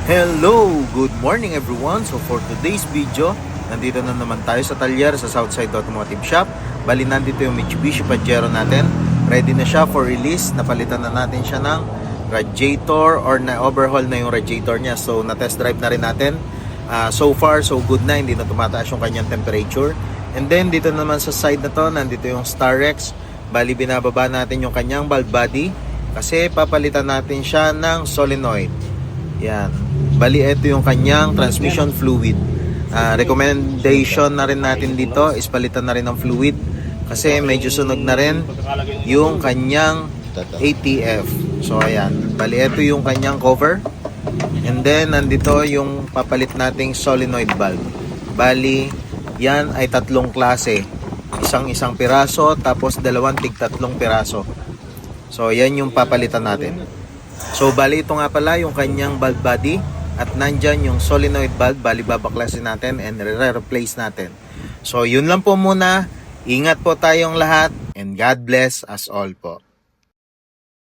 Hello! Good morning everyone! So for today's video, nandito na naman tayo sa talyer sa Southside Automotive Shop. Bali nandito yung Mitsubishi Pajero natin. Ready na siya for release. Napalitan na natin siya ng radiator or na-overhaul na yung radiator niya. So na-test drive na rin natin. So far, so good na. Hindi na tumataas yung kanyang temperature. And then dito naman sa side na to, nandito yung Starex. Bali binababa natin yung kanyang valve body kasi papalitan natin siya ng solenoid. Yan. Bali, ito yung kanyang transmission fluid. Recommendation na rin natin dito is palitan na rin ng fluid kasi medyo sunog na rin yung kanyang ATF. So, ayan. Bali, ito yung kanyang cover. And then, nandito yung papalit nating solenoid valve. Bali, yan ay tatlong klase. Isang piraso, tapos dalawang tig-tatlong piraso. So, yan yung papalitan natin. So, bali ito nga pala yung kanyang valve body at nandyan yung solenoid valve. Bali babaklasin natin and re-replace natin. So, yun lang po muna. Ingat po tayong lahat and God bless us all po.